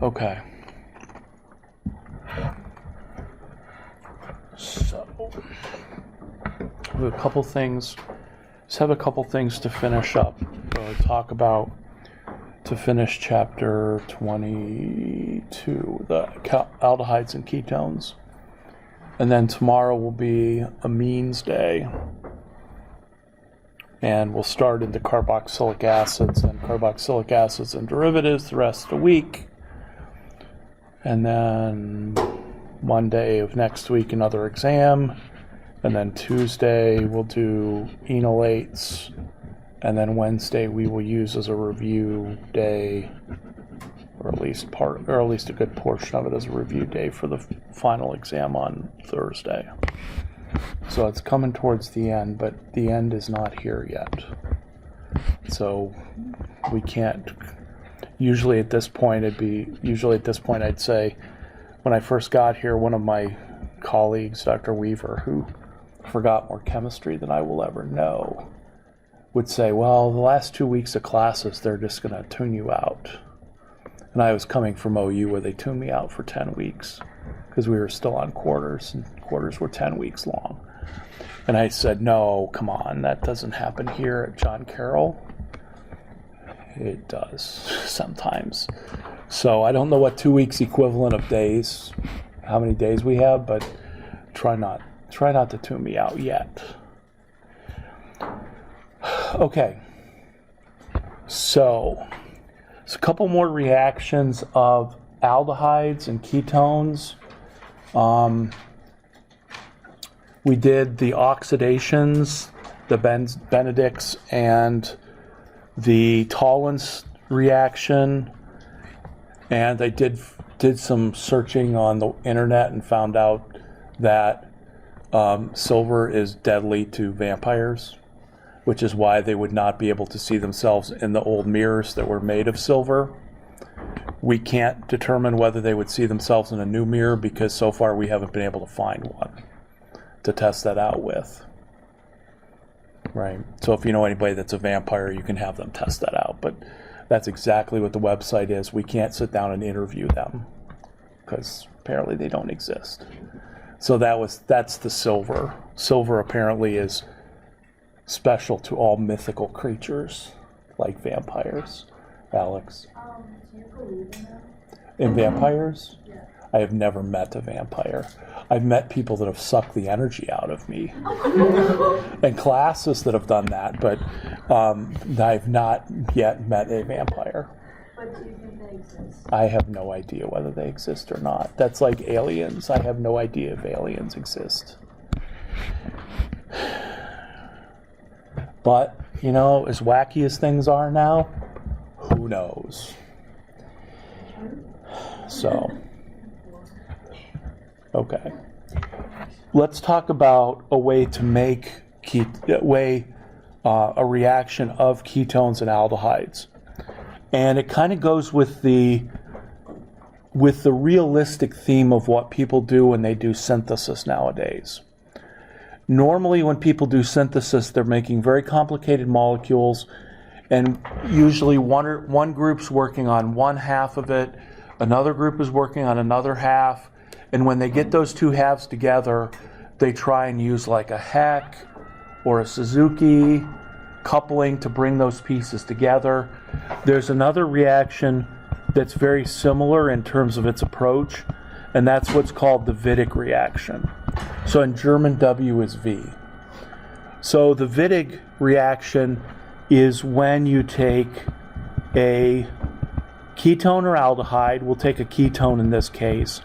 Okay. So, we have a couple things. Just have a couple things to finish up, or talk about, to finish chapter 22, the aldehydes and ketones. And then tomorrow will be amines day. And we'll start into carboxylic acids and derivatives the rest of the week. And then Monday of next week, another exam. And then Tuesday, we'll do enolates. And then Wednesday, we will use as a review day, or at least a good portion of it as a review day for the final exam on Thursday. So it's coming towards the end, but the end is not here yet. So we can't. Usually at this point, I'd say, when I first got here, one of my colleagues, Dr. Weaver, who forgot more chemistry than I will ever know, would say, well, the last 2 weeks of classes, they're just going to tune you out. And I was coming from OU where they tuned me out for 10 weeks because we were still on quarters, and quarters were 10 weeks long. And I said, no, come on, that doesn't happen here at John Carroll. It does sometimes. So I don't know what 2 weeks equivalent of days, how many days we have, but try not to tune me out yet. Okay. So there's a couple more reactions of aldehydes and ketones. We did the oxidations, the Vidiqs, and the Tollens reaction, and I did some searching on the internet and found out that silver is deadly to vampires, which is why they would not be able to see themselves in the old mirrors that were made of silver. We can't determine whether they would see themselves in a new mirror because so far we haven't been able to find one to test that out with. Right. So if you know anybody that's a vampire, you can have them test that out. But that's exactly what the website is. We can't sit down and interview them because apparently they don't exist. So that's the silver. Silver apparently is special to all mythical creatures like vampires. Alex? Do you believe in them? In vampires? Yeah. I have never met a vampire. I've met people that have sucked the energy out of me. And classes that have done that, but I've not yet met a vampire. But do you think they exist? I have no idea whether they exist or not. That's like aliens. I have no idea if aliens exist. But, you know, as wacky as things are now, who knows? So, okay. Let's talk about a way to make a reaction of ketones and aldehydes. And it kind of goes with the realistic theme of what people do when they do synthesis nowadays. Normally when people do synthesis, they're making very complicated molecules, and usually one group's working on one half of it, another group is working on another half, and when they get those two halves together, they try and use like a Heck or a Suzuki coupling to bring those pieces together. There's another reaction that's very similar in terms of its approach, and that's what's called the Vidiq reaction. So in German, W is V. So the Vidiq reaction is when you take a ketone or aldehyde, we'll take a ketone in this case,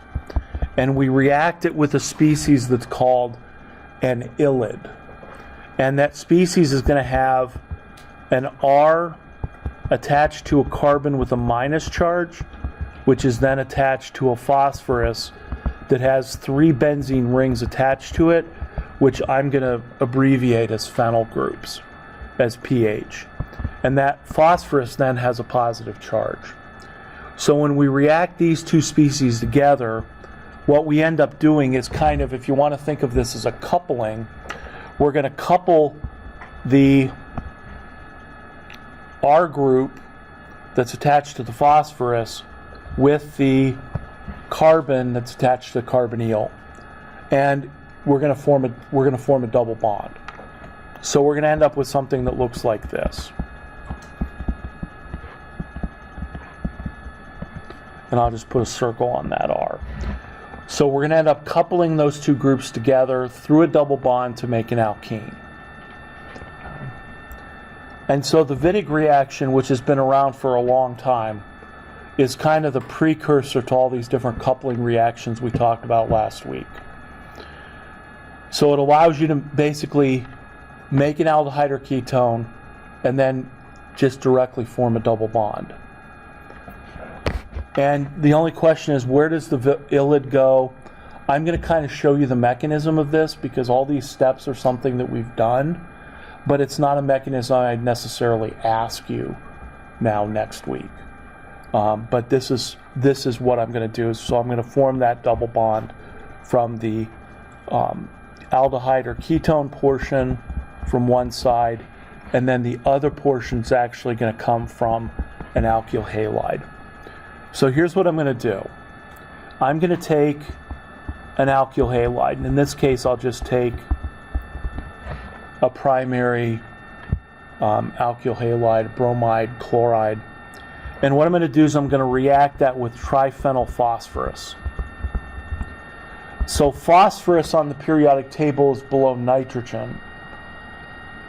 and we react it with a species that's called an ylide. And that species is going to have an R attached to a carbon with a minus charge, which is then attached to a phosphorus that has 3 benzene rings attached to it, which I'm going to abbreviate as phenyl groups, as pH. And that phosphorus then has a positive charge. So when we react these two species together, what we end up doing is kind of, if you want to think of this as a coupling, we're going to couple the R group that's attached to the phosphorus with the carbon that's attached to the carbonyl, and we're going to form a double bond. So we're going to end up with something that looks like this. And I'll just put a circle on that R. So we're going to end up coupling those two groups together through a double bond to make an alkene. And so the Vidiq reaction, which has been around for a long time, is kind of the precursor to all these different coupling reactions we talked about last week. So it allows you to basically make an aldehyde or ketone and then just directly form a double bond. And the only question is, where does the ylid go? I'm going to kind of show you the mechanism of this because all these steps are something that we've done, but it's not a mechanism I'd necessarily ask you now next week. But this is what I'm going to do. So I'm going to form that double bond from the aldehyde or ketone portion from one side, and then the other portion is actually going to come from an alkyl halide. So here's what I'm going to do. I'm going to take an alkyl halide, and in this case I'll just take a primary alkyl halide, bromide, chloride, and what I'm going to do is I'm going to react that with triphenyl phosphorus. So phosphorus on the periodic table is below nitrogen.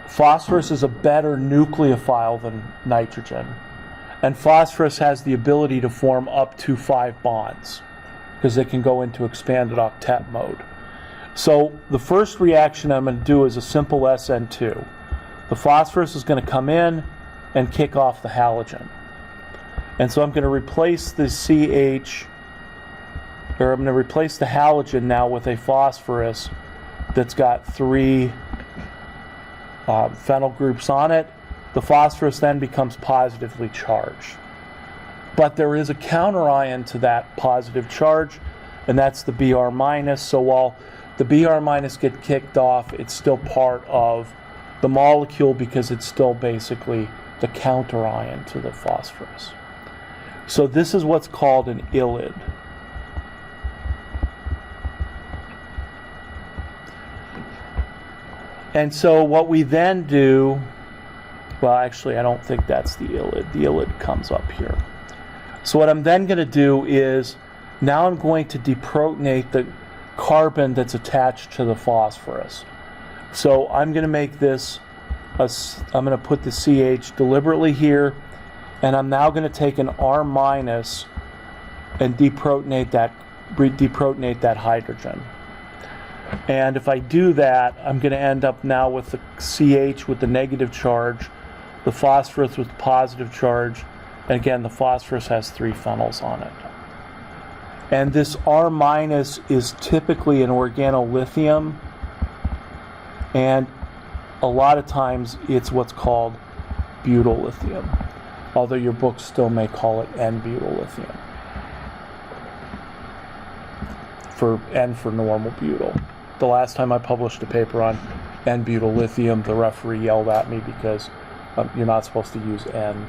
Phosphorus is a better nucleophile than nitrogen. And phosphorus has the ability to form up to 5 bonds because it can go into expanded octet mode. So the first reaction I'm going to do is a simple SN2. The phosphorus is going to come in and kick off the halogen. And so I'm going to replace the I'm going to replace the halogen now with a phosphorus that's got 3 phenyl groups on it. The phosphorus then becomes positively charged. But there is a counter ion to that positive charge, and that's the Br minus. So while the Br minus get kicked off, it's still part of the molecule because it's still basically the counter ion to the phosphorus. So this is what's called an ylid. And so what we then do, well, actually, I don't think that's the ylid. The ylid comes up here. So what I'm then going to do is, now I'm going to deprotonate the carbon that's attached to the phosphorus. So I'm going to make this, I'm going to put the CH deliberately here, and I'm now going to take an R minus and deprotonate that hydrogen. And if I do that, I'm going to end up now with the CH with the negative charge, the phosphorus with the positive charge, and again, the phosphorus has 3 phenyls on it. And this R minus is typically an organolithium, and a lot of times it's what's called butyl lithium, although your books still may call it N-butyl lithium, for N for normal butyl. The last time I published a paper on N-butyl lithium, the referee yelled at me because you're not supposed to use N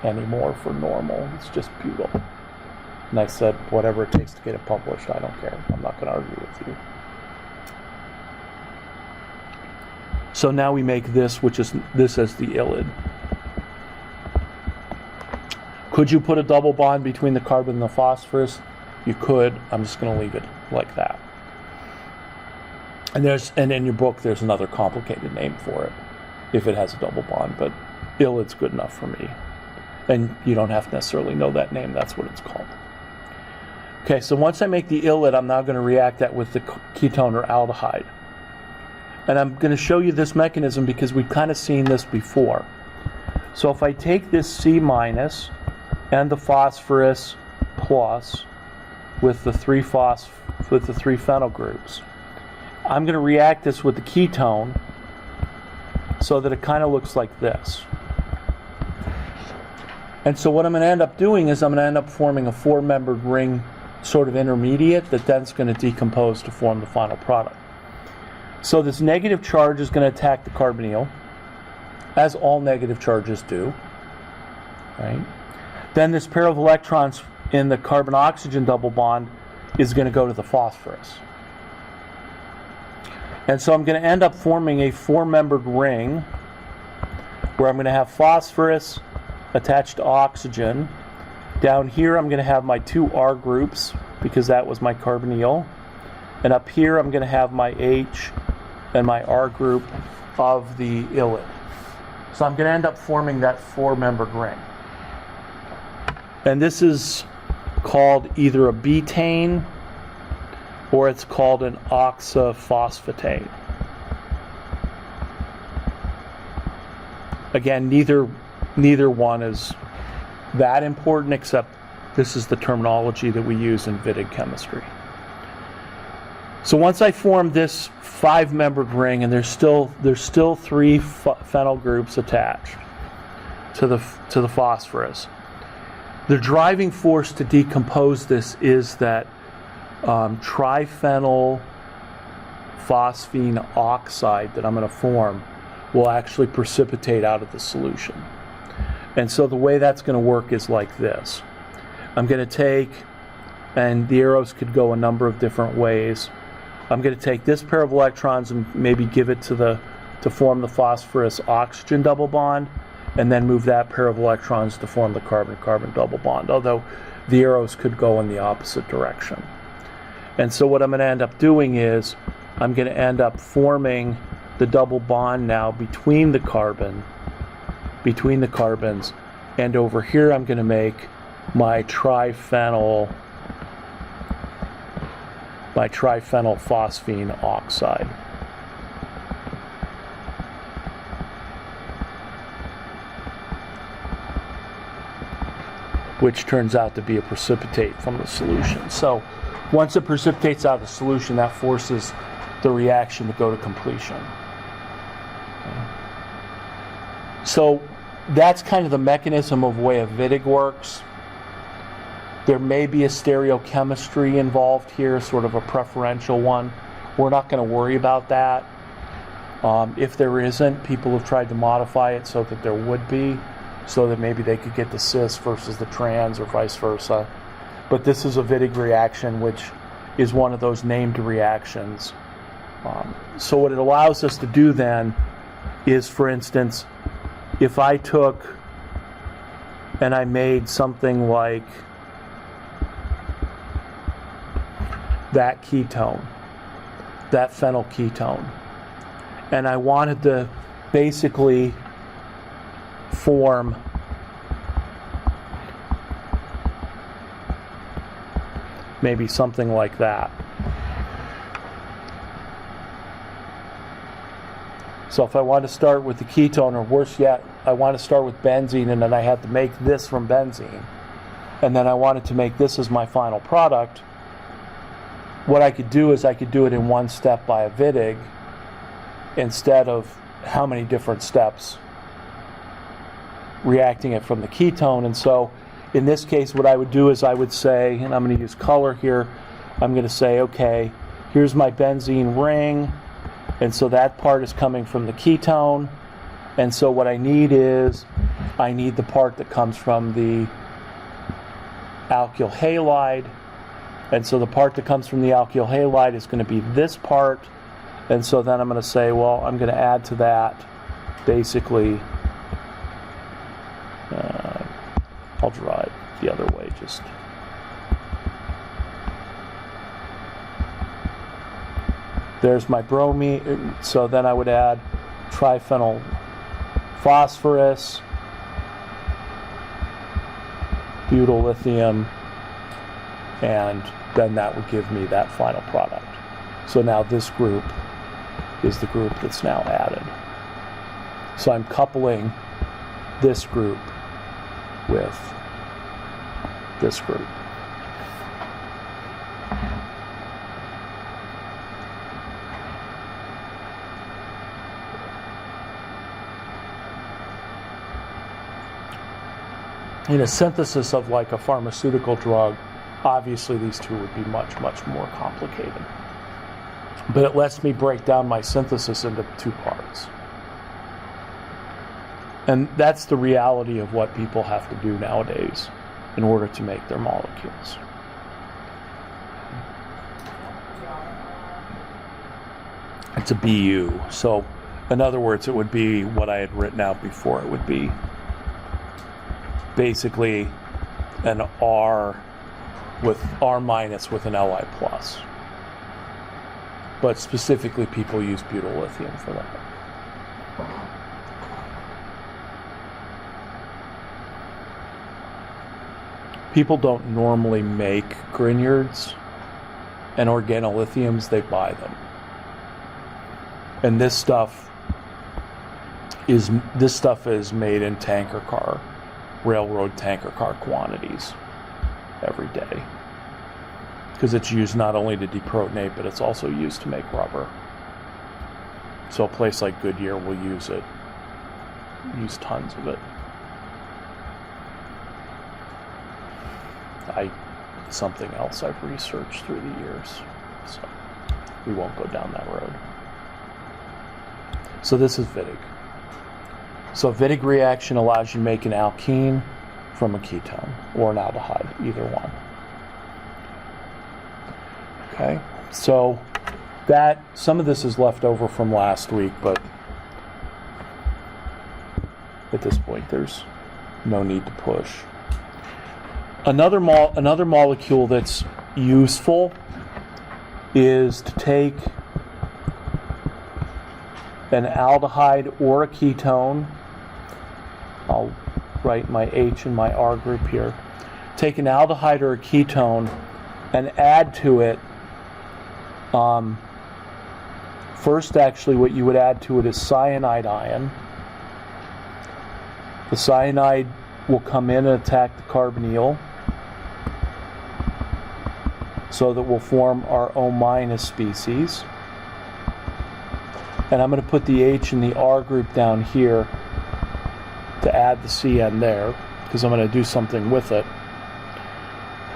anymore for normal. It's just butyl. And I said, whatever it takes to get it published, I don't care. I'm not going to argue with you. So now we make this, which is this as the ylid. Could you put a double bond between the carbon and the phosphorus? You could. I'm just going to leave it like that. And in your book, there's another complicated name for it, if it has a double bond, but ylid's good enough for me. And you don't have to necessarily know that name, that's what it's called. Okay, so once I make the ylid, I'm now going to react that with the ketone or aldehyde. And I'm going to show you this mechanism because we've kind of seen this before. So if I take this C minus and the phosphorus plus with the 3 phenyl groups, I'm going to react this with the ketone so that it kind of looks like this. And so what I'm going to end up doing is I'm going to end up forming a 4-membered ring sort of intermediate that then's going to decompose to form the final product. So this negative charge is going to attack the carbonyl, as all negative charges do. Right? Then this pair of electrons in the carbon-oxygen double bond is going to go to the phosphorus. And so I'm going to end up forming a 4-membered ring where I'm going to have phosphorus attached to oxygen. Down here I'm going to have my 2 R groups because that was my carbonyl. And up here I'm going to have my H and my R group of the ylid. So I'm going to end up forming that 4-membered ring. And this is called either a betaine or it's called an oxaphosphatane. Again, neither one is that important, except this is the terminology that we use in Vidiq chemistry. So once I form this 5-membered ring, and there's still 3 phenyl groups attached to the phosphorus, the driving force to decompose this is that triphenyl phosphine oxide that I'm going to form will actually precipitate out of the solution. And so the way that's going to work is like this. I'm going to take, and the arrows could go a number of different ways. I'm going to take this pair of electrons and maybe give it to form the phosphorus oxygen double bond, and then move that pair of electrons to form the carbon-carbon double bond, although the arrows could go in the opposite direction. And so what I'm going to end up doing is I'm going to end up forming the double bond now between the carbons, and over here I'm going to make my triphenyl phosphine oxide. Which turns out to be a precipitate from the solution. So once it precipitates out of the solution, that forces the reaction to go to completion. So that's kind of the mechanism of way a Vidiq works. There may be a stereochemistry involved here, sort of a preferential one. We're not going to worry about that. If there isn't, people have tried to modify it so that there would be, so that maybe they could get the cis versus the trans or vice versa. But this is a Vidiq reaction, which is one of those named reactions. So what it allows us to do then is, for instance, if I took and I made something like that ketone, that phenyl ketone, and I wanted to basically form maybe something like that. So if I want to start with the ketone, or worse yet, I want to start with benzene, and then I had to make this from benzene, and then I wanted to make this as my final product, what I could do is I could do it in one step by a Vidiq instead of how many different steps reacting it from the ketone. And so in this case, what I would do is I would say, and I'm going to use color here, I'm going to say, okay, here's my benzene ring, and so that part is coming from the ketone, and so what I need is, I need the part that comes from the alkyl halide, and so the part that comes from the alkyl halide is going to be this part, and so then I'm going to say, well, I'm going to add to that, basically, I'll draw it the other way, just. There's my bromine, so then I would add triphenyl phosphorus, butyl lithium, and then that would give me that final product. So now this group is the group that's now added. So I'm coupling this group with this group. In a synthesis of like a pharmaceutical drug, obviously these two would be much, much more complicated. But it lets me break down my synthesis into 2 parts. And that's the reality of what people have to do nowadays, in order to make their molecules. It's a BU. So in other words, it would be what I had written out before. It would be basically an R with R minus with an Li plus. But specifically people use butyllithium for that. People don't normally make Grignards and organolithiums, they buy them. And this stuff is made in tanker car, railroad tanker car quantities every day. Because it's used not only to deprotonate, but it's also used to make rubber. So a place like Goodyear will use it, use tons of it. Something else I've researched through the years, so we won't go down that road. So this is Vidiq. So Vidiq reaction allows you to make an alkene from a ketone or an aldehyde, either one. Okay, so that some of this is left over from last week, but at this point there's no need to push. Another molecule that's useful is to take an aldehyde or a ketone. I'll write my H in my R group here. Take an aldehyde or a ketone and add to it, first actually what you would add to it is cyanide ion. The cyanide will come in and attack the carbonyl, so that we'll form our O- species. And I'm going to put the H in the R group down here to add the CN there, because I'm going to do something with it.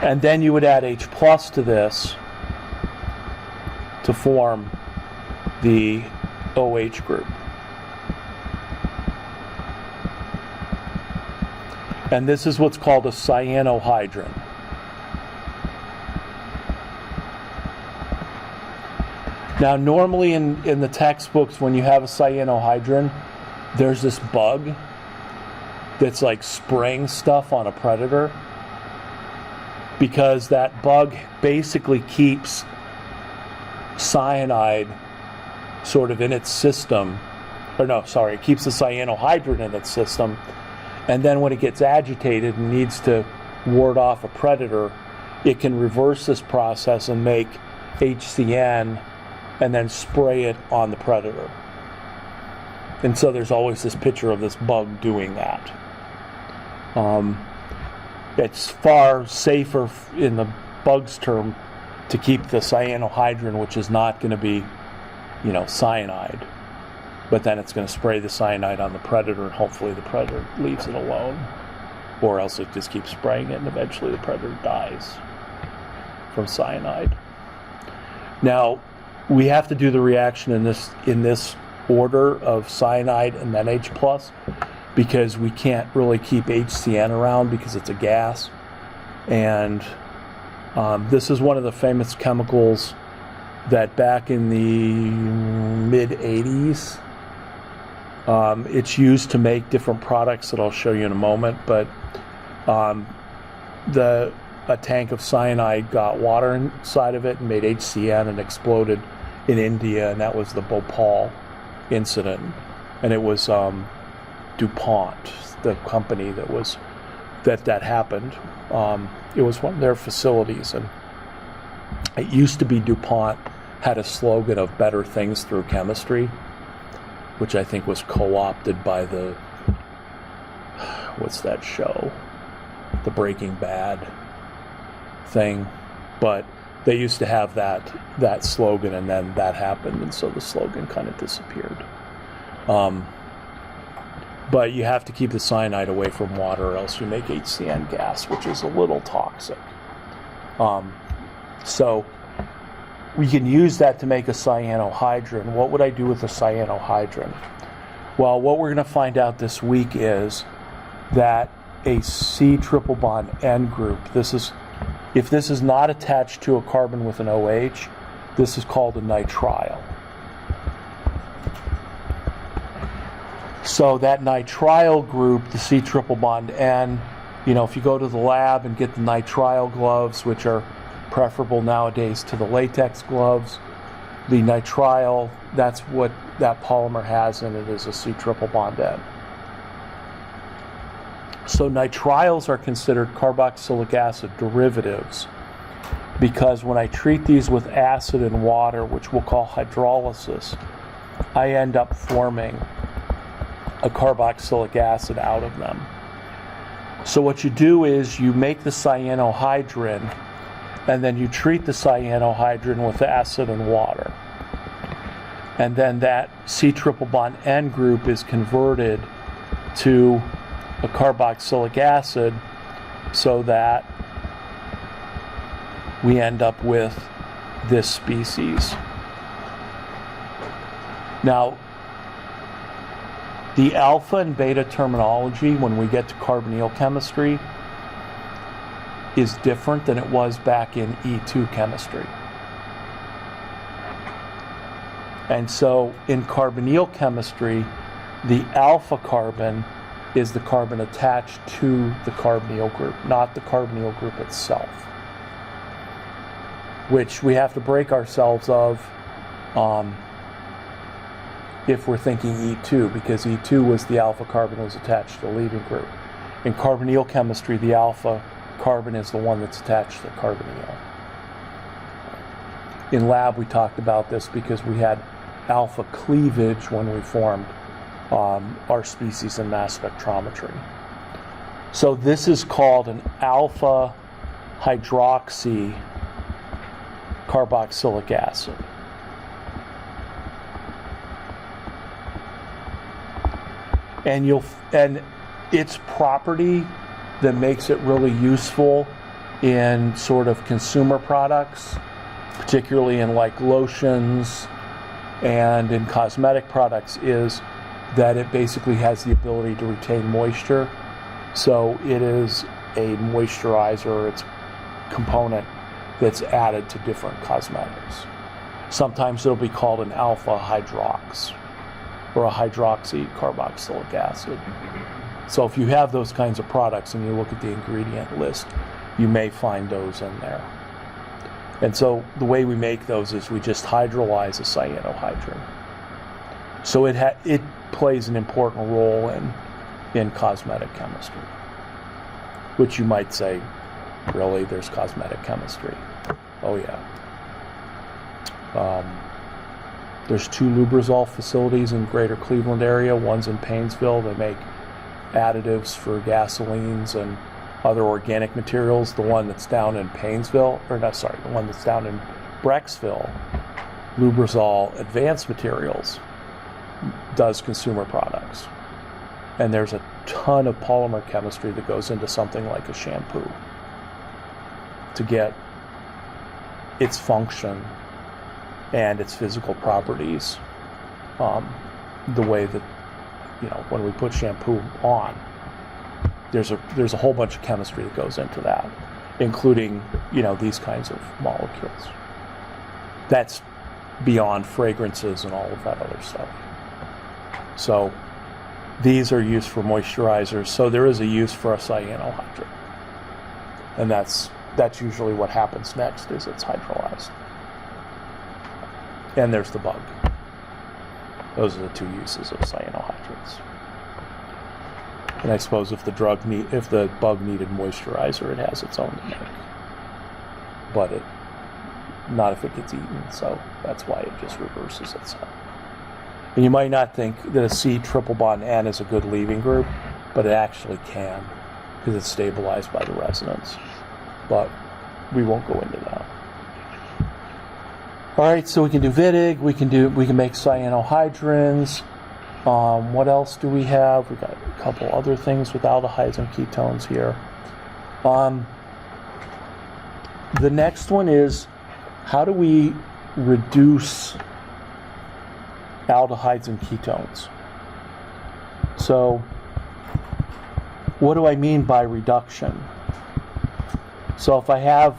And then you would add H plus to this to form the OH group. And this is what's called a cyanohydrin. Now, normally in the textbooks, when you have a cyanohydrin, there's this bug that's like spraying stuff on a predator, because that bug basically keeps cyanide sort of in its system, or no, sorry, it keeps the cyanohydrin in its system, and then when it gets agitated and needs to ward off a predator, it can reverse this process and make HCN and then spray it on the predator. And so there's always this picture of this bug doing that. It's far safer in the bug's term to keep the cyanohydrin, which is not going to be, cyanide. But then it's going to spray the cyanide on the predator, and hopefully the predator leaves it alone. Or else it just keeps spraying it, and eventually the predator dies from cyanide. Now, we have to do the reaction in this order of cyanide and then H+, because we can't really keep HCN around because it's a gas. And this is one of the famous chemicals that back in the mid-80s, it's used to make different products that I'll show you in a moment, but a tank of cyanide got water inside of it and made HCN and exploded in India, and that was the Bhopal incident. And it was DuPont, the company that happened. It was one of their facilities, and it used to be DuPont had a slogan of better things through chemistry, which I think was co-opted by what's that show? The Breaking Bad thing. But they used to have that slogan, and then that happened, and so the slogan kind of disappeared. But you have to keep the cyanide away from water, or else you make HCN gas, which is a little toxic. So we can use that to make a cyanohydrin. What would I do with a cyanohydrin? Well, what we're going to find out this week is that a C triple bond N group. If this is not attached to a carbon with an OH, this is called a nitrile. So that nitrile group, the C triple bond N, if you go to the lab and get the nitrile gloves, which are preferable nowadays to the latex gloves, the nitrile, that's what that polymer has in it, is a C triple bond N. So nitriles are considered carboxylic acid derivatives because when I treat these with acid and water, which we'll call hydrolysis, I end up forming a carboxylic acid out of them. So what you do is you make the cyanohydrin, and then you treat the cyanohydrin with acid and water. And then that C triple bond N group is converted to a carboxylic acid so that we end up with this species. Now, the alpha and beta terminology when we get to carbonyl chemistry is different than it was back in E2 chemistry. And so in carbonyl chemistry, the alpha carbon is the carbon attached to the carbonyl group, not the carbonyl group itself, which we have to break ourselves of if we're thinking E2, because E2 was the alpha carbon was attached to the leaving group. In carbonyl chemistry, the alpha carbon is the one that's attached to the carbonyl. In lab, we talked about this because we had alpha cleavage when we formed our species in mass spectrometry. So this is called an alpha hydroxy carboxylic acid. And its property that makes it really useful in sort of consumer products, particularly in like lotions and in cosmetic products, is that it basically has the ability to retain moisture. So it is a moisturizer, it's a component that's added to different cosmetics. Sometimes it'll be called an alpha hydrox or a hydroxy carboxylic acid. So if you have those kinds of products and you look at the ingredient list, you may find those in there. And so the way we make those is we just hydrolyze a cyanohydrin. So it plays an important role in cosmetic chemistry, which you might say, really, there's cosmetic chemistry. Oh yeah. There's 2 Lubrizol facilities in Greater Cleveland area. One's in Painesville. They make additives for gasolines and other organic materials. The one that's down in Painesville, the one that's down in Brecksville, Lubrizol Advanced Materials, does consumer products. And there's a ton of polymer chemistry that goes into something like a shampoo to get its function and its physical properties the way that, when we put shampoo on, there's a whole bunch of chemistry that goes into that, including, these kinds of molecules. That's beyond fragrances and all of that other stuff. So these are used for moisturizers. So there is a use for a cyanohydrin. And that's usually what happens next, is it's hydrolyzed. And there's the bug. Those are the 2 uses of cyanohydrins. And I suppose if the bug needed moisturizer, it has its own to make. But not if it gets eaten, so that's why it just reverses itself. And you might not think that a C triple bond N is a good leaving group, but it actually can, because it's stabilized by the resonance. But we won't go into that. All right, so we can do Vidiq, we can make cyanohydrins. What else do we have? We've got a couple other things with aldehydes and ketones here. The next one is, how do we reduce aldehydes and ketones? So What do I mean by reduction? So if I have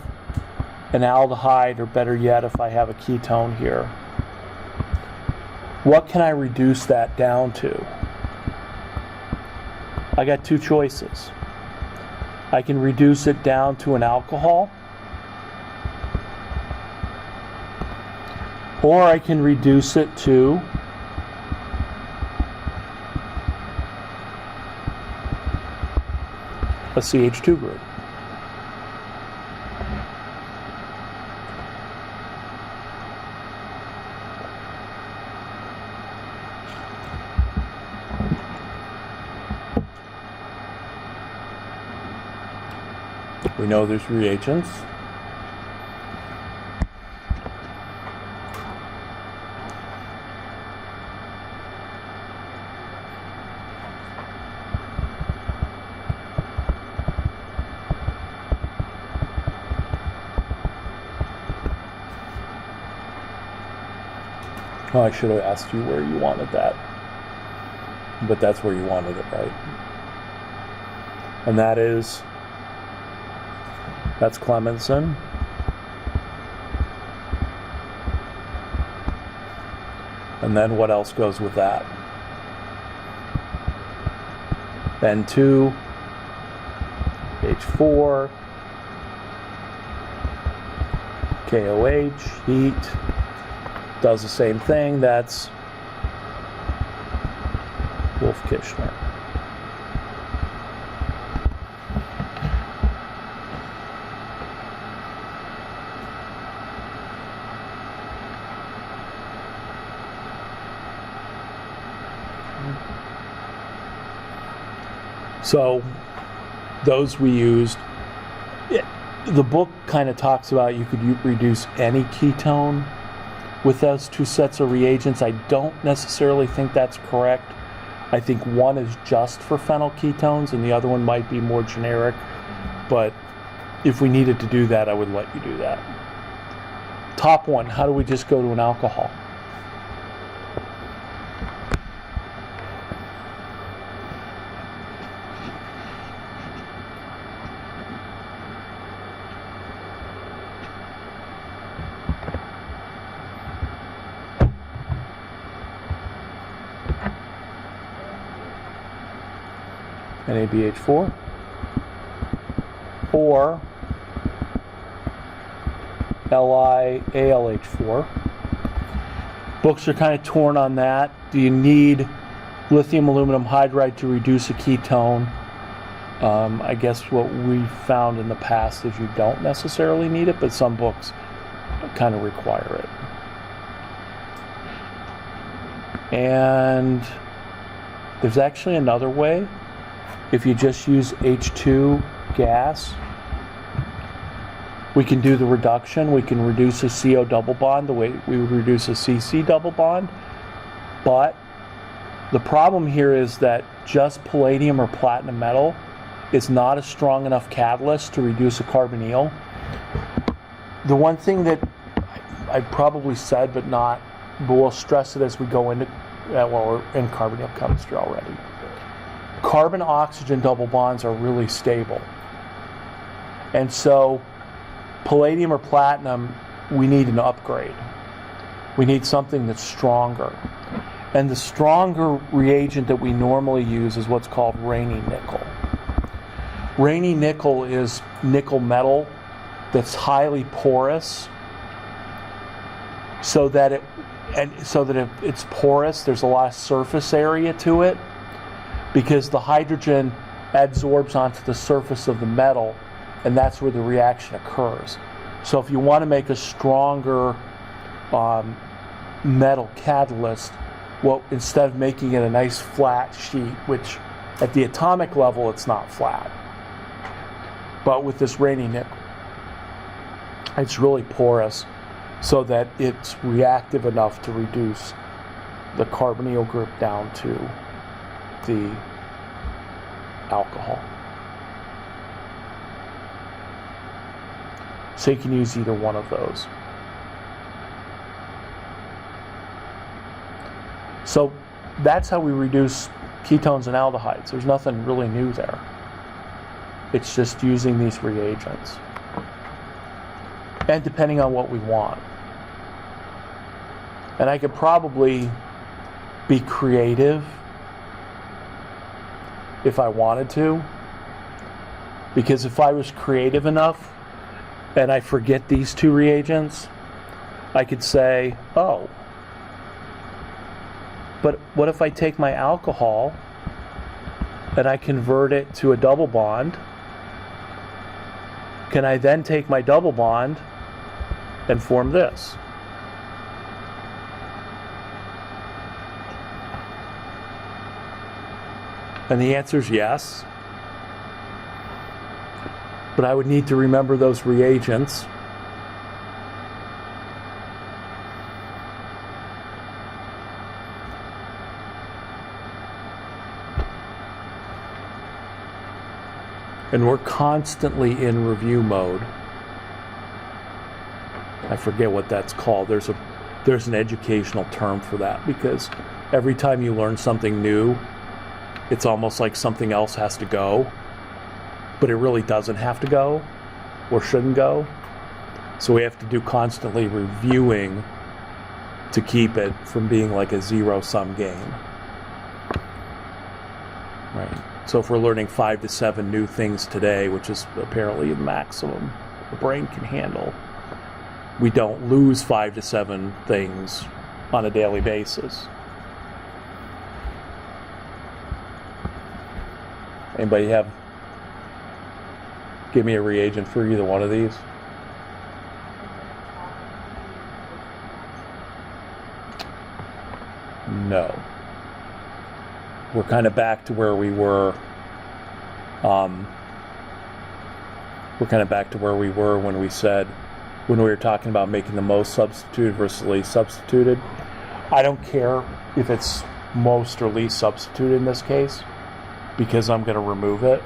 an aldehyde, or better yet, if I have a ketone here, what can I reduce that down to? I got two choices. I can reduce it down to an alcohol, or I can reduce it to a CH2 group. We know there's reagents. Oh, I should have asked you where you wanted that. But that's where you wanted it, right? And that's Clemenson. And then what else goes with that? N2, H4, KOH, heat, does the same thing. That's Wolff-Kishner. So those we used. The book kind of talks about you could reduce any ketone with those two sets of reagents. I don't necessarily think that's correct. I think one is just for phenylketones and the other one might be more generic. But if we needed to do that, I would let you do that. Top one, how do we just go to an alcohol? NABH4 or LiAlH4. Books are kind of torn on that. Do you need lithium aluminum hydride to reduce a ketone? I guess what we found in the past is you don't necessarily need it, but some books kind of require it. And there's actually another way. If you just use H2 gas, we can do the reduction. We can reduce a CO double bond the way we would reduce a CC double bond. But the problem here is that just palladium or platinum metal is not a strong enough catalyst to reduce a carbonyl. The one thing that I probably said, but we'll stress it as we go into, well, we're in carbonyl chemistry already. Carbon-oxygen double bonds are really stable. And so palladium or platinum, we need an upgrade. We need something that's stronger. And the stronger reagent that we normally use is what's called Raney nickel. Raney nickel is nickel metal that's highly porous, so that if it's porous, there's a lot of surface area to it, because the hydrogen adsorbs onto the surface of the metal, and that's where the reaction occurs. So if you want to make a stronger metal catalyst, well, instead of making it a nice flat sheet, which at the atomic level it's not flat, but with this Raney nickel, it's really porous, so that it's reactive enough to reduce the carbonyl group down to the alcohol. So you can use either one of those. So that's how we reduce ketones and aldehydes. There's nothing really new there. It's just using these reagents. And depending on what we want. And I could probably be creative if I wanted to. Because if I was creative enough and I forget these two reagents, I could say, oh, but what if I take my alcohol and I convert it to a double bond? Can I then take my double bond and form this? And the answer is yes. But I would need to remember those reagents. And we're constantly in review mode. I forget what that's called. There's an educational term for that, because every time you learn something new, it's almost like something else has to go, but it really doesn't have to go or shouldn't go. So we have to do constantly reviewing to keep it from being like a zero-sum game. Right. So if we're learning 5 to 7 new things today, which is apparently the maximum the brain can handle, we don't lose 5 to 7 things on a daily basis. Anybody give me a reagent for either one of these? No. We're kind of back to where we were. We're kind of back to where we were when we were talking about making the most substituted versus least substituted. I don't care if it's most or least substituted in this case, because I'm going to remove it.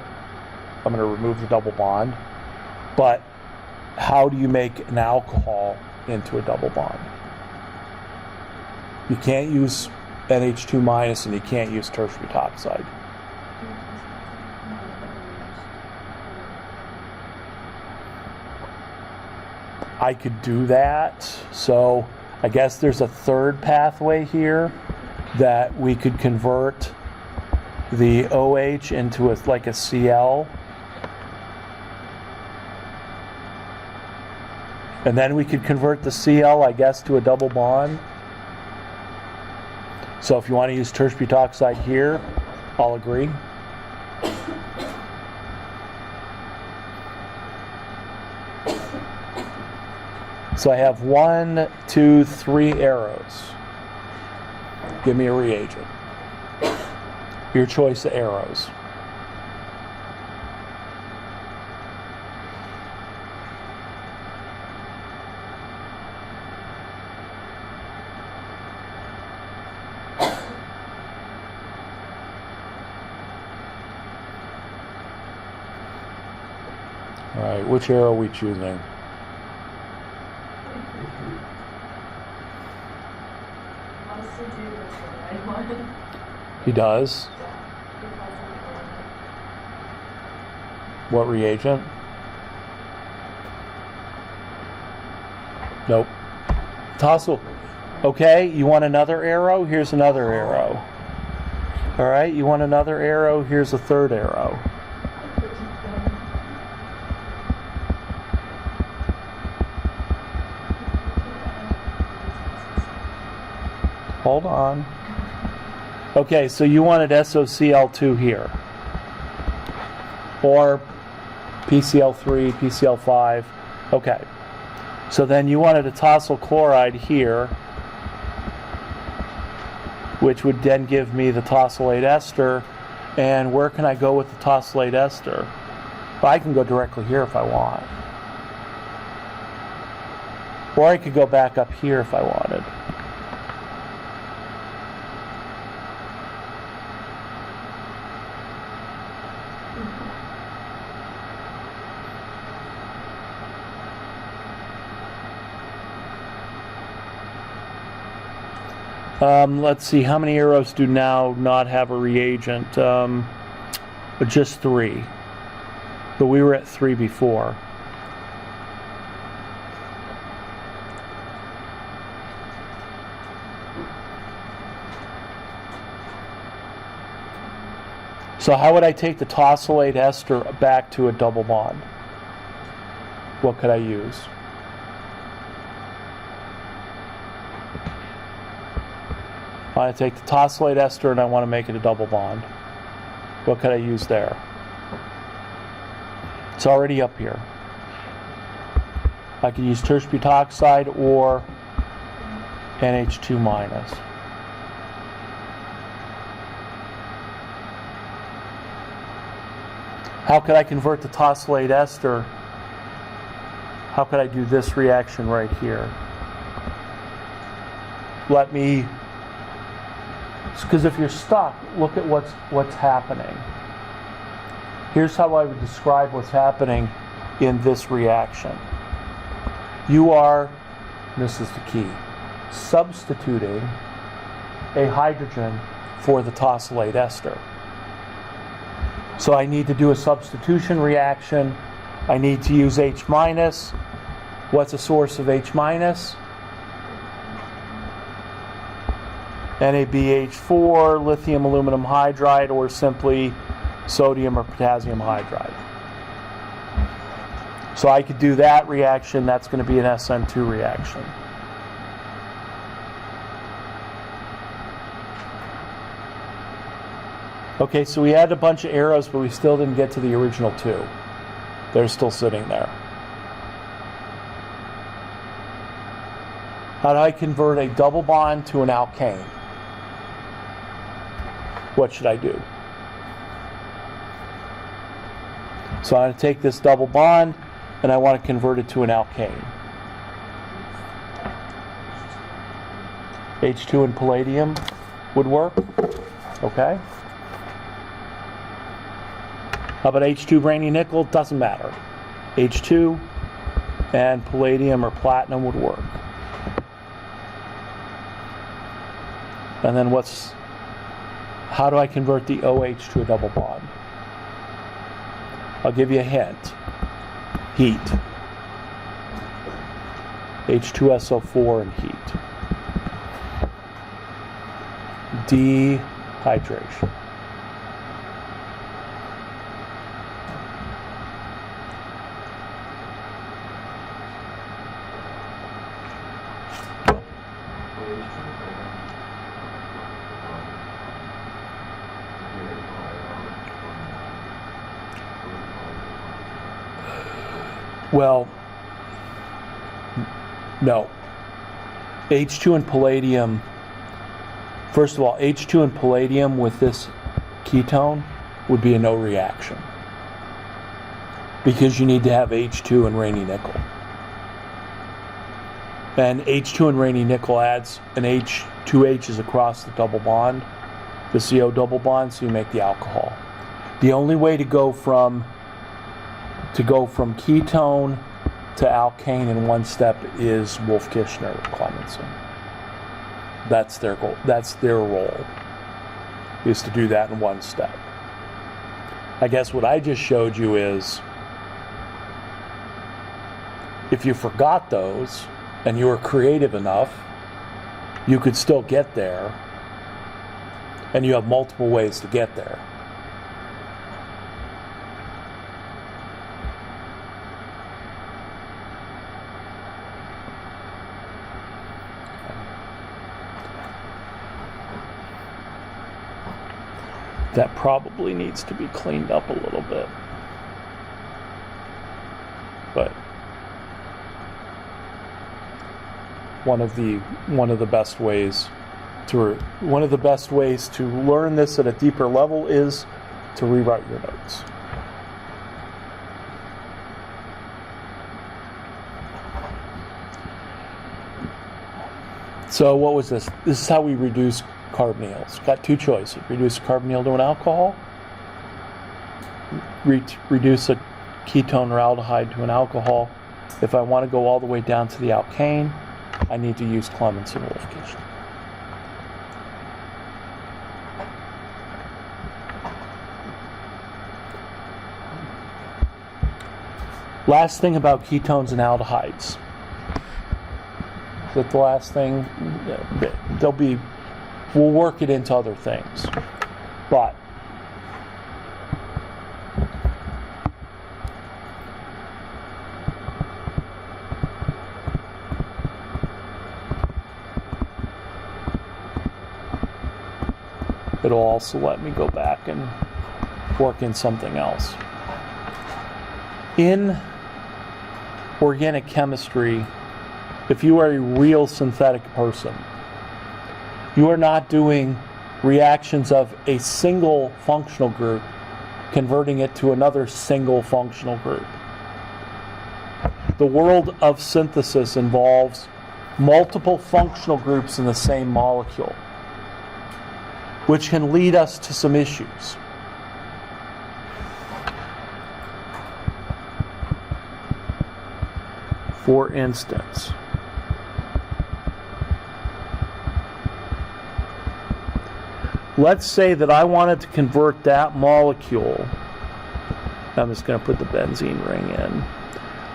I'm going to remove the double bond. But how do you make an alcohol into a double bond? You can't use NH2 minus and you can't use tertiary butoxide. I could do that. So I guess there's a third pathway here that we could convert the OH into like a Cl. And then we could convert the Cl, I guess, to a double bond. So if you want to use tertiary butoxide here, I'll agree. So I have 1, 2, 3 arrows. Give me a reagent. Your choice of arrows. All right, which arrow are we choosing? He does. What reagent? Nope. Tossle. Okay, you want another arrow? Here's another arrow. All right, you want another arrow? Here's a third arrow. Hold on. Okay, so you wanted SOCl2 here. Or PCl3, PCl5. Okay. So then you wanted a tosyl chloride here, which would then give me the tosylate ester. And where can I go with the tosylate ester? Well, I can go directly here if I want. Or I could go back up here if I wanted. Let's see, how many arrows do now not have a reagent? Just 3. But we were at 3 before. So how would I take the tosylate ester back to a double bond? What could I use? I want to take the tosylate ester and I want to make it a double bond. What could I use there? It's already up here. I could use tertiary butoxide or NH2 minus. How could I convert the tosylate ester? How could I do this reaction right here? Let me, because if you're stuck, look at what's happening. Here's how I would describe what's happening in this reaction. You are, and this is the key, substituting a hydrogen for the tosylate ester. So I need to do a substitution reaction. I need to use H minus. What's a source of H minus? NaBH4, lithium aluminum hydride, or simply sodium or potassium hydride. So I could do that reaction. That's going to be an SN2 reaction. Okay, so we had a bunch of arrows, but we still didn't get to the original two. They're still sitting there. How do I convert a double bond to an alkane? What should I do? So I'm going to take this double bond and I want to convert it to an alkane. H2 and palladium would work. Okay. How about H2 brainy nickel? Doesn't matter. H2 and palladium or platinum would work. And then how do I convert the OH to a double bond? I'll give you a hint. Heat. H2SO4 and heat. Dehydration. Well, no. H2 and palladium, first of all, H2 and palladium with this ketone would be a no reaction. Because you need to have H2 and rainy nickel. And H2 and rainy nickel adds an H, two H's across the double bond, the CO double bond, so you make the alcohol. The only way to go from ketone to alkane in one step is Wolff-Kishner Clemmensen. That's their goal. That's their role, is to do that in one step. I guess what I just showed you is, if you forgot those and you were creative enough, you could still get there, and you have multiple ways to get there. That probably needs to be cleaned up a little bit. But one of the best ways to learn this at a deeper level is to rewrite your notes. So what was this? This is how we reduce carbonyls. Got two choices. Reduce a carbonyl to an alcohol. Reduce a ketone or aldehyde to an alcohol. If I want to go all the way down to the alkane, I need to use Clemmensen Wolff-Kishner. Last thing about ketones and aldehydes. Is that the last thing? We'll work it into other things. But it'll also let me go back and work in something else. In organic chemistry, if you are a real synthetic person, you are not doing reactions of a single functional group, converting it to another single functional group. The world of synthesis involves multiple functional groups in the same molecule, which can lead us to some issues. For instance, let's say that I wanted to convert that molecule. I'm just going to put the benzene ring in.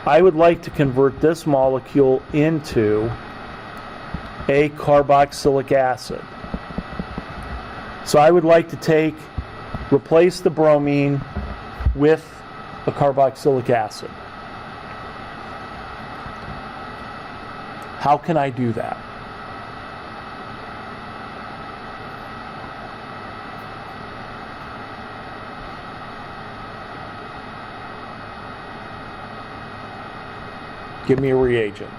I would like to convert this molecule into a carboxylic acid. So I would like to replace the bromine with a carboxylic acid. How can I do that? Give me a reagent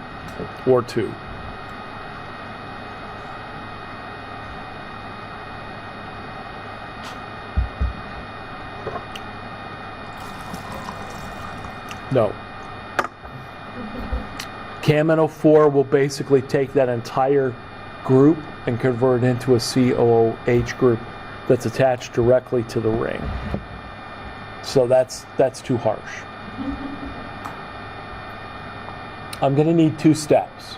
or two. No. CaMNO4 will basically take that entire group and convert it into a COOH group that's attached directly to the ring. So that's too harsh. I'm going to need 2 steps.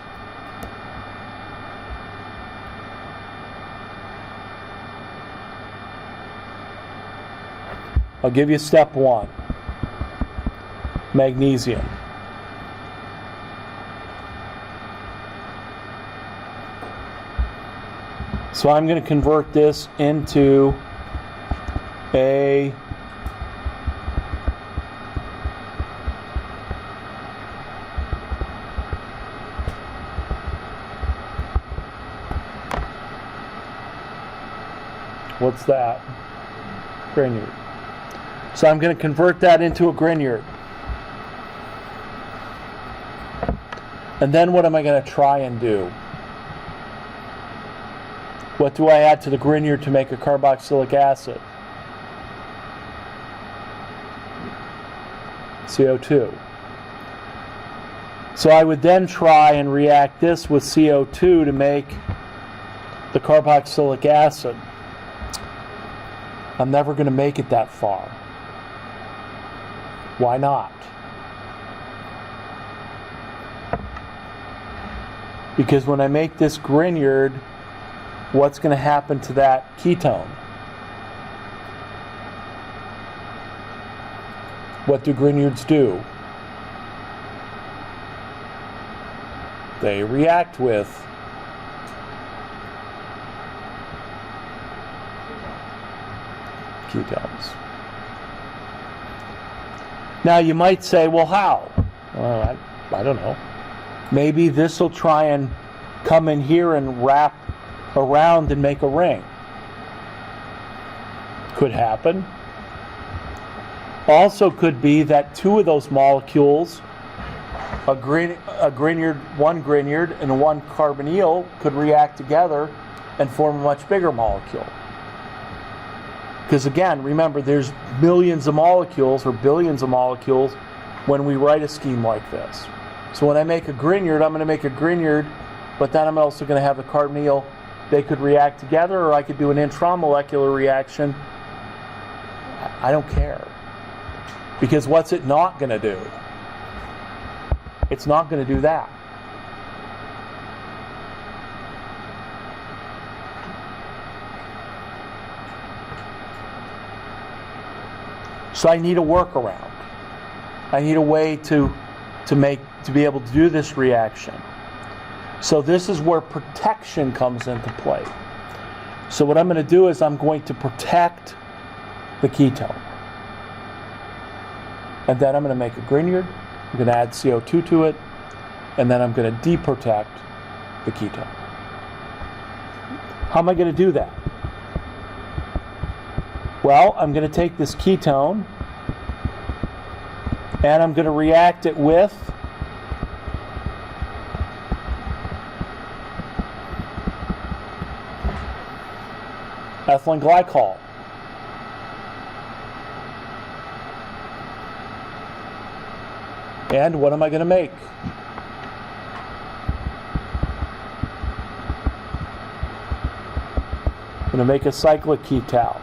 I'll give you step 1. Magnesium. So I'm going to convert this into a what's that? Grignard. So I'm going to convert that into a Grignard. And then what am I going to try and do? What do I add to the Grignard to make a carboxylic acid? CO2. So I would then try and react this with CO2 to make the carboxylic acid. I'm never going to make it that far. Why not? Because when I make this Grignard, what's going to happen to that ketone? What do Grignards do? They react with ketones. Now you might say, well, how? Well, I don't know. Maybe this will try and come in here and wrap around and make a ring. Could happen. Also could be that 2 of those molecules, one Grignard and one carbonyl, could react together and form a much bigger molecule. Because again, remember, there's millions of molecules or billions of molecules when we write a scheme like this. So when I make a Grignard, I'm going to make a Grignard, but then I'm also going to have the carbonyl. They could react together, or I could do an intramolecular reaction. I don't care. Because what's it not going to do? It's not going to do that. So I need a workaround. I need a way to be able to do this reaction. So this is where protection comes into play. So what I'm going to do is I'm going to protect the ketone. And then I'm going to make a Grignard. I'm going to add CO2 to it. And then I'm going to deprotect the ketone. How am I going to do that? Well, I'm going to take this ketone and I'm going to react it with ethylene glycol. And what am I going to make? I'm going to make a cyclic ketal.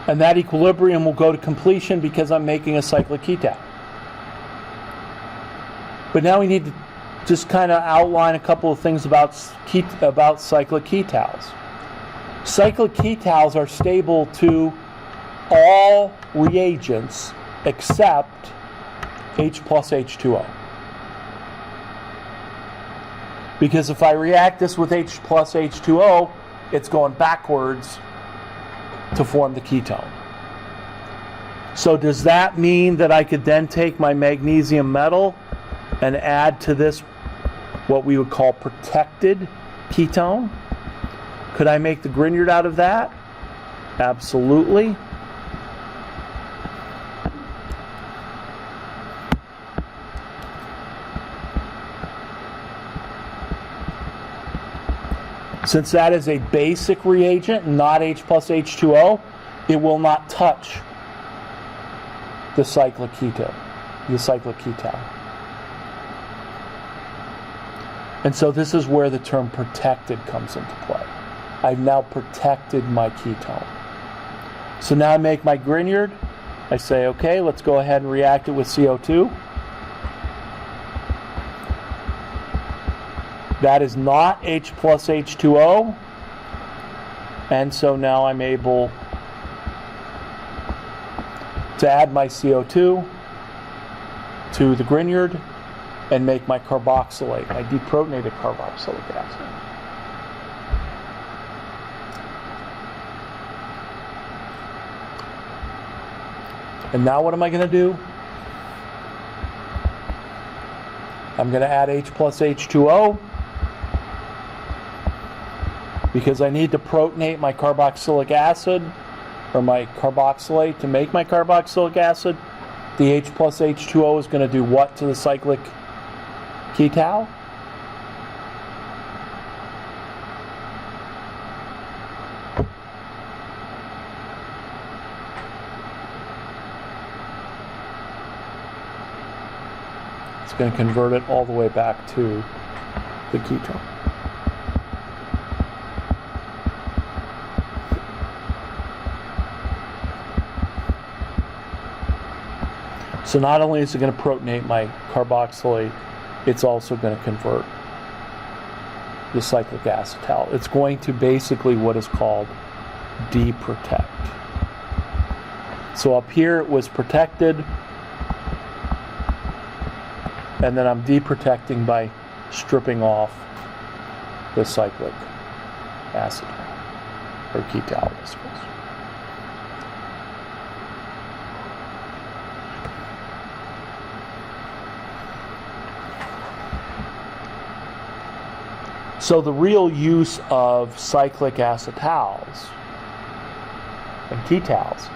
And that equilibrium will go to completion because I'm making a cyclic ketal. But now we need to just kind of outline a couple of things about cyclic ketals. Cyclic ketals are stable to all reagents except H plus H2O. Because if I react this with H plus H2O, it's going backwards to form the ketone. So does that mean that I could then take my magnesium metal and add to this what we would call protected ketone? Could I make the Grignard out of that? Absolutely. Since that is a basic reagent, not H plus H2O, it will not touch the cyclic ketal. And so this is where the term protected comes into play. I've now protected my ketone. So now I make my Grignard. I say, okay, let's go ahead and react it with CO2. That is not H plus H2O. And so now I'm able to add my CO2 to the Grignard and make my carboxylate, my deprotonated carboxylic acid. And now what am I going to do? I'm going to add H plus H2O because I need to protonate my carboxylic acid or my carboxylate to make my carboxylic acid. The H plus H2O is going to do what to the cyclic ketal? It's going to convert it all the way back to the ketone. So not only is it going to protonate my carboxylate, it's also going to convert the cyclic acetal. It's going to basically what is called deprotect. So up here it was protected, and then I'm deprotecting by stripping off the cyclic acetal, or ketal, I suppose. So the real use of cyclic acetals and ketals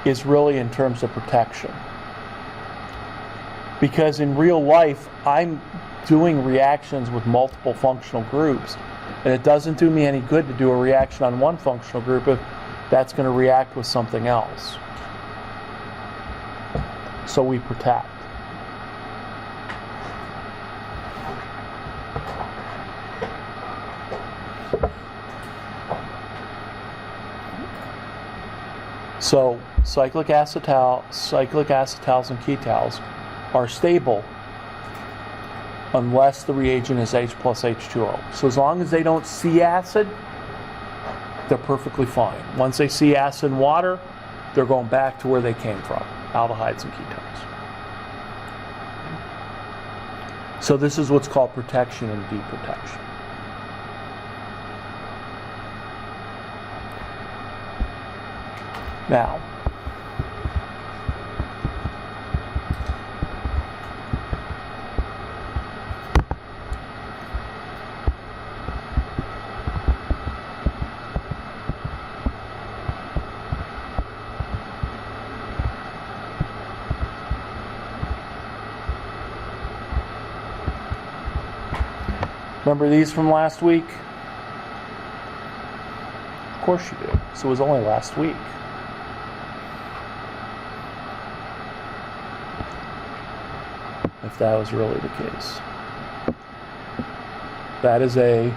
is really in terms of protection. Because in real life, I'm doing reactions with multiple functional groups, and it doesn't do me any good to do a reaction on one functional group if that's going to react with something else. So we protect. So cyclic acetals and ketals are stable unless the reagent is H plus H2O. So as long as they don't see acid, they're perfectly fine. Once they see acid and water, they're going back to where they came from, aldehydes and ketones. So this is what's called protection and deprotection. Now, remember these from last week? Of course you do. So it was only last week. If that was really the case. That is a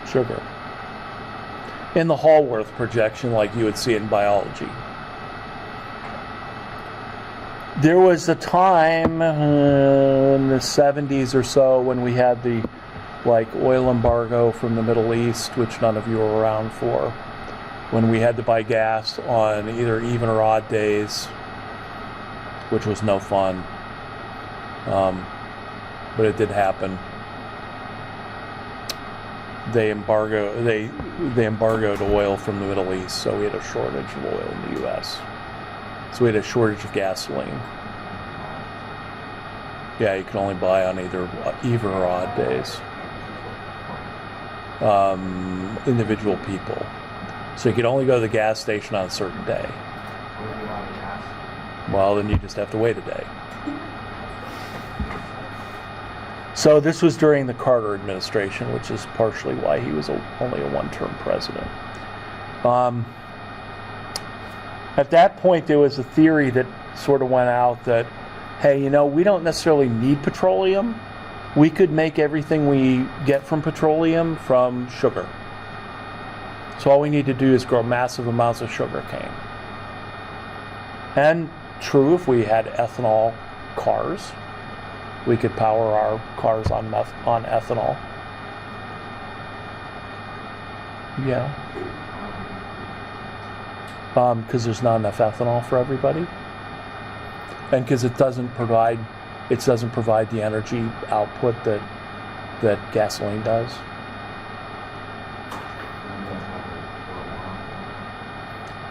sugar. In the Hallworth projection, like you would see it in biology. There was a time in the 70s or so when we had the oil embargo from the Middle East, which none of you were around for, when we had to buy gas on either even or odd days, which was no fun. But it did happen. They embargoed oil from the Middle East, so we had a shortage of oil in the U.S. So we had a shortage of gasoline. Yeah, you can only buy on either even or odd days. Individual people. So you could only go to the gas station on a certain day. Well, then you just have to wait a day. So this was during the Carter administration, which is partially why he was only a one-term president. At that point, there was a theory that sort of went out that, hey, we don't necessarily need petroleum. We could make everything we get from petroleum from sugar. So all we need to do is grow massive amounts of sugar cane. And true, if we had ethanol cars, we could power our cars on ethanol. Yeah. Because there's not enough ethanol for everybody, and because it doesn't provide the energy output that gasoline does.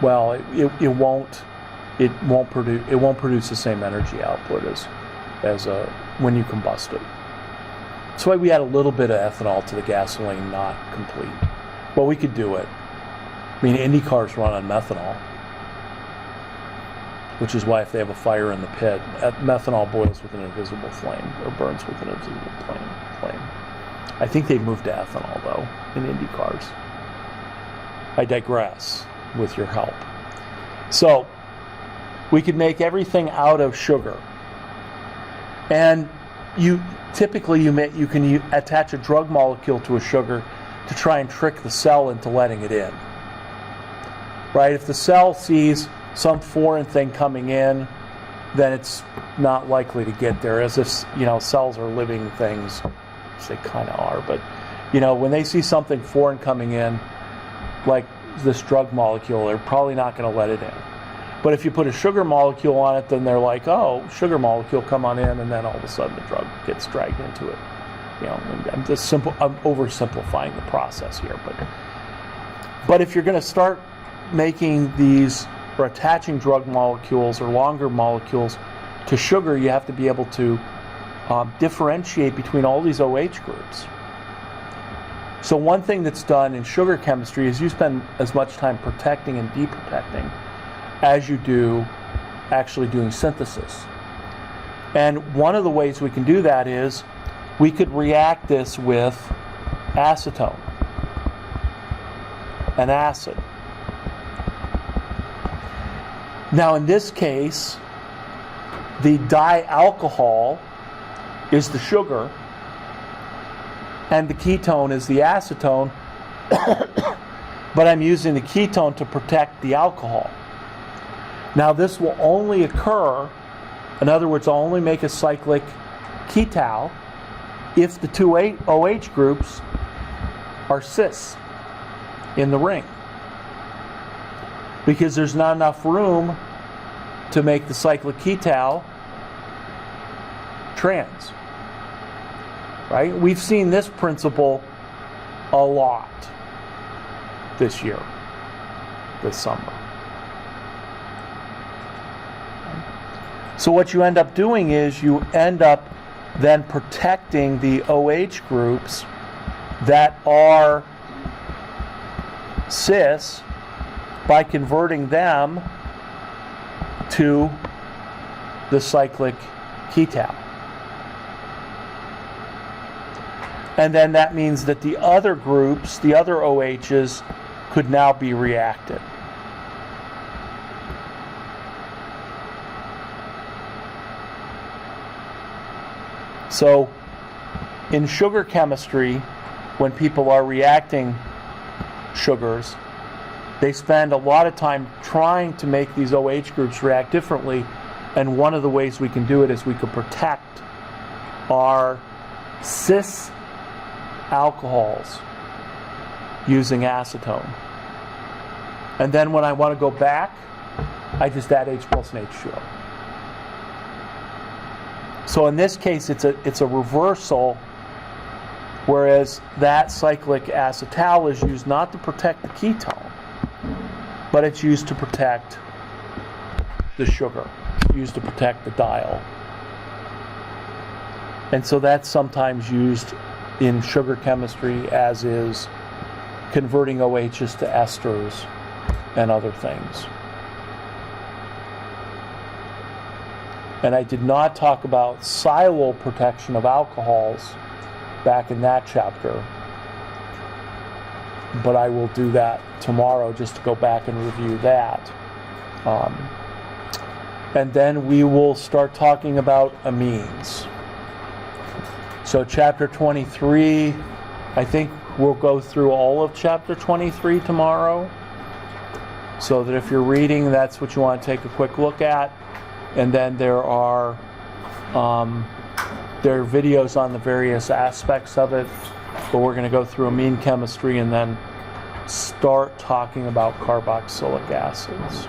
Well, it won't produce the same energy output as when you combust it. That's why we add a little bit of ethanol to the gasoline, not complete. But we could do it. I mean, Indy cars run on methanol, which is why if they have a fire in the pit, methanol boils with an invisible flame, or burns with an invisible flame. I think they've moved to ethanol, though, in Indy cars. I digress with your help. So, we could make everything out of sugar. And you can attach a drug molecule to a sugar to try and trick the cell into letting it in. Right? If the cell sees some foreign thing coming in, then it's not likely to get there. As if, cells are living things, which they kind of are, but, when they see something foreign coming in, like this drug molecule, they're probably not going to let it in. But if you put a sugar molecule on it, then they're like, oh, sugar molecule, come on in, and then all of a sudden the drug gets dragged into it. I'm oversimplifying the process here, but if you're going to start making these or attaching drug molecules or longer molecules to sugar, you have to be able to differentiate between all these OH groups. So one thing that's done in sugar chemistry is you spend as much time protecting and deprotecting as you do actually doing synthesis. And one of the ways we can do that is we could react this with acetone, an acid. Now in this case, the dialcohol is the sugar and the ketone is the acetone, but I'm using the ketone to protect the alcohol. Now this will only occur, in other words, I'll only make a cyclic ketal if the two OH groups are cis in the ring. Because there's not enough room to make the cyclic ketal trans. Right? We've seen this principle a lot this year, this summer. So what you end up doing is you end up then protecting the OH groups that are cis by converting them to the cyclic ketal. And then that means that the other groups, the other OHs, could now be reacted. So in sugar chemistry, when people are reacting sugars, they spend a lot of time trying to make these OH groups react differently, and one of the ways we can do it is we can protect our cis alcohols using acetone. And then when I want to go back, I just add H plus and H2O. So in this case, it's a reversal, whereas that cyclic acetal is used not to protect the ketone, but it's used to protect the sugar, used to protect the diol. And so that's sometimes used in sugar chemistry, as is converting OHs to esters and other things. And I did not talk about silyl protection of alcohols back in that chapter, but I will do that tomorrow just to go back and review that. And then we will start talking about amines. So chapter 23, I think we'll go through all of chapter 23 tomorrow, so that if you're reading, that's what you want to take a quick look at. And then there are videos on the various aspects of it, but we're going to go through amine chemistry and then start talking about carboxylic acids.